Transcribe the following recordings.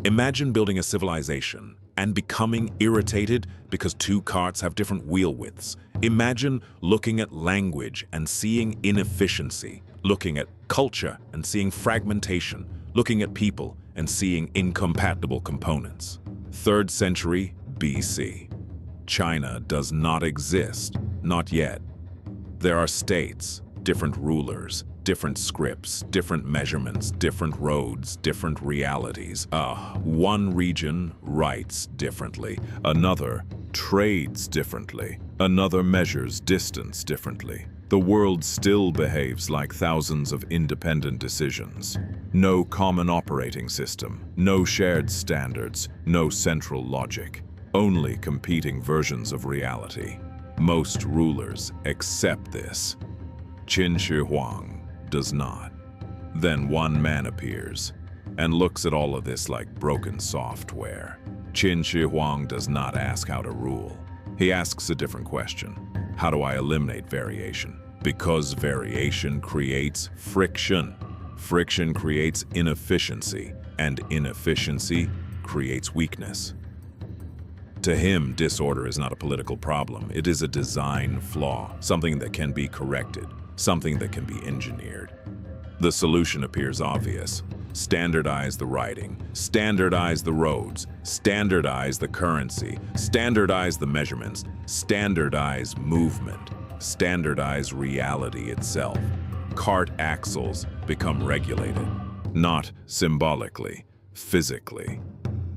Imagine building a civilization and becoming irritated because two carts have different wheel widths. Imagine looking at language and seeing inefficiency, looking at culture and seeing fragmentation, looking at people and seeing incompatible components. 3rd century BC. China does not exist, not yet. There are states, different rulers, different scripts, different measurements, different roads, different realities. One region writes differently, another trades differently, another measures distance differently. The world still behaves like thousands of independent decisions. No common operating system, no shared standards, no central logic, only competing versions of reality. Most rulers accept this. Qin Shi Huang does not. Then one man appears and looks at all of this like broken software. Qin Shi Huang does not ask how to rule. He asks a different question. How do I eliminate variation? Because variation creates friction. Friction creates inefficiency, and inefficiency creates weakness. To him, disorder is not a political problem. It is a design flaw, something that can be corrected, something that can be engineered. The solution appears obvious. Standardize the writing, standardize the roads, standardize the currency, standardize the measurements, standardize movement, standardize reality itself. Cart axles become regulated, not symbolically, physically.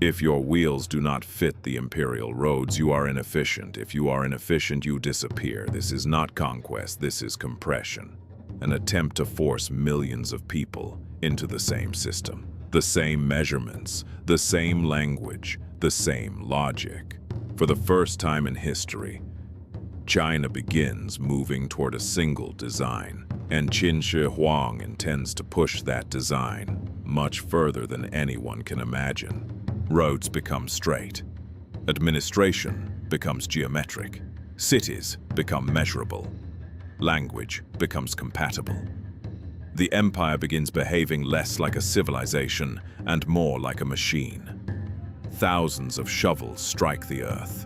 If your wheels do not fit the imperial roads, you are inefficient. If you are inefficient, you disappear. This is not conquest, this is compression. An attempt to force millions of people into the same system, the same measurements, the same language, the same logic. For the first time in history, China begins moving toward a single design, and Qin Shi Huang intends to push that design much further than anyone can imagine. Roads become straight. Administration becomes geometric. Cities become measurable. Language becomes compatible. The empire begins behaving less like a civilization and more like a machine. Thousands of shovels strike the earth.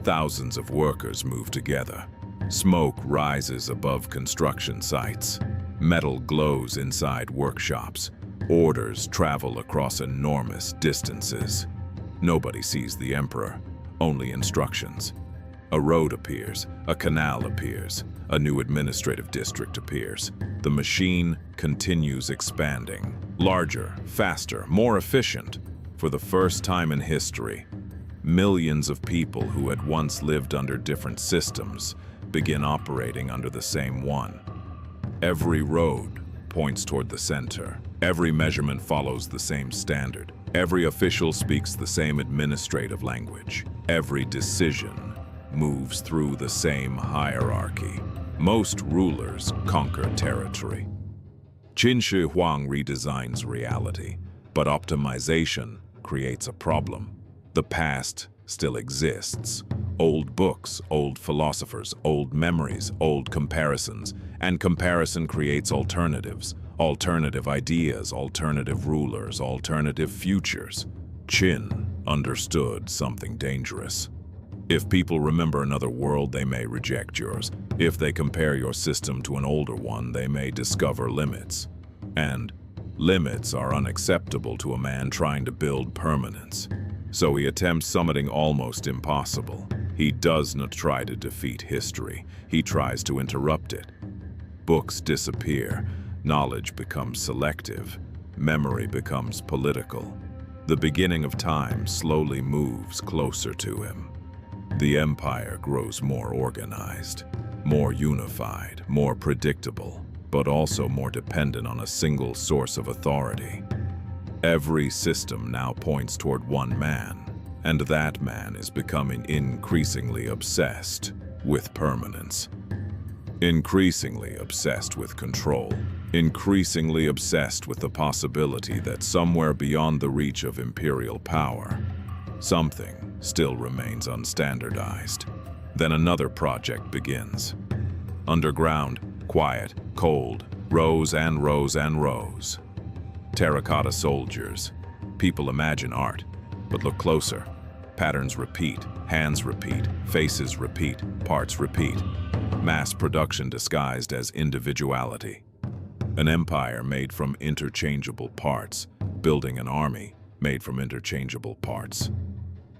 Thousands of workers move together. Smoke rises above construction sites. Metal glows inside workshops. Orders travel across enormous distances. Nobody sees the emperor, only instructions. A road appears, a canal appears, a new administrative district appears. The machine continues expanding. Larger, faster, more efficient. For the first time in history, millions of people who had once lived under different systems begin operating under the same one. Every road points toward the center. Every measurement follows the same standard. Every official speaks the same administrative language. Every decision moves through the same hierarchy. Most rulers conquer territory. Qin Shi Huang redesigns reality, but optimization creates a problem. The past still exists. Old books, old philosophers, old memories, old comparisons, and comparison creates alternatives. Alternative ideas, alternative rulers, alternative futures. Qin understood something dangerous. If people remember another world, they may reject yours. If they compare your system to an older one, they may discover limits. And limits are unacceptable to a man trying to build permanence. So he attempts something almost impossible. He does not try to defeat history. He tries to interrupt it. Books disappear. Knowledge becomes selective. Memory becomes political. The beginning of time slowly moves closer to him. The empire grows more organized, more unified, more predictable, but also more dependent on a single source of authority. Every system now points toward one man, and that man is becoming increasingly obsessed with permanence. Increasingly obsessed with control. Increasingly obsessed with the possibility that somewhere beyond the reach of imperial power, something still remains unstandardized. Then another project begins. Underground, quiet, cold, rows and rows and rows. Terracotta soldiers, People imagine art, but look closer. Patterns repeat, hands repeat, faces repeat, parts repeat. Mass production disguised as individuality. An empire made from interchangeable parts, building an army made from interchangeable parts.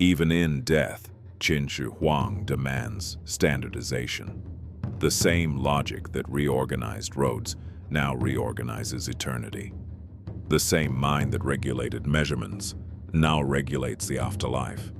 Even in death, Qin Shi Huang demands standardization. The same logic that reorganized roads now reorganizes eternity. The same mind that regulated measurements now regulates the afterlife.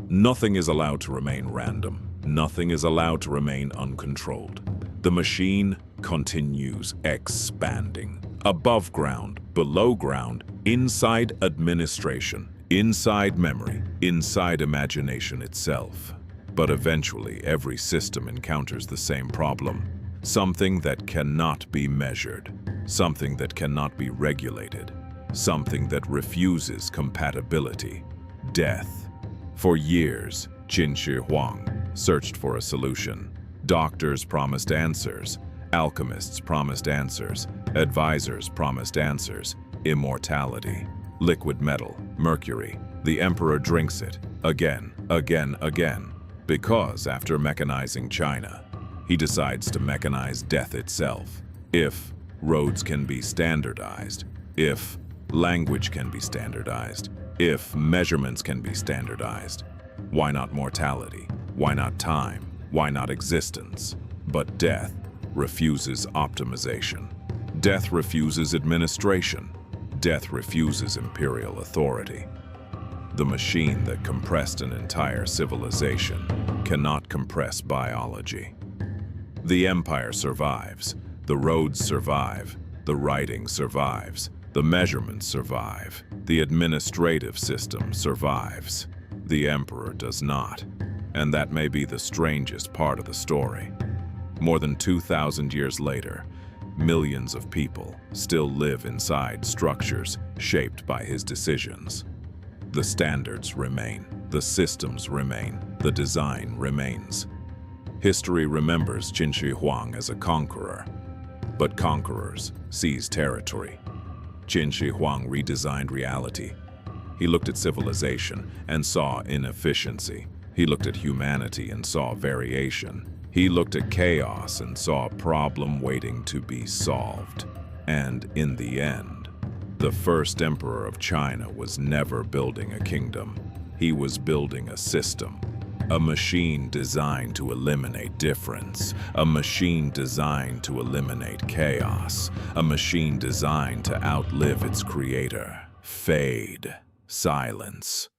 Nothing is allowed to remain random. Nothing is allowed to remain uncontrolled. The machine continues expanding. Above ground, below ground, inside administration, inside memory, inside imagination itself. But eventually, every system encounters the same problem. Something that cannot be measured. Something that cannot be regulated. Something that refuses compatibility. Death. For years, Qin Shi Huang searched for a solution. Doctors promised answers. Alchemists promised answers. Advisors promised answers. Immortality. Liquid metal. Mercury. The emperor drinks it. Again, again, again. Because after mechanizing China, he decides to mechanize death itself. If roads can be standardized, if language can be standardized, if measurements can be standardized, why not mortality? Why not time? Why not existence? But death refuses optimization. Death refuses administration. Death refuses imperial authority. The machine that compressed an entire civilization cannot compress biology. The empire survives. The roads survive. The writing survives. The measurements survive. The administrative system survives. The emperor does not. And that may be the strangest part of the story. More than 2,000 years later, millions of people still live inside structures shaped by his decisions. The standards remain, the systems remain, the design remains. History remembers Qin Shi Huang as a conqueror, but conquerors seize territory. Qin Shi Huang redesigned reality. He looked at civilization and saw inefficiency. He looked at humanity and saw variation. He looked at chaos and saw a problem waiting to be solved. And in the end, the first emperor of China was never building a kingdom. He was building a system. A machine designed to eliminate difference. A machine designed to eliminate chaos. A machine designed to outlive its creator. Fade. Silence.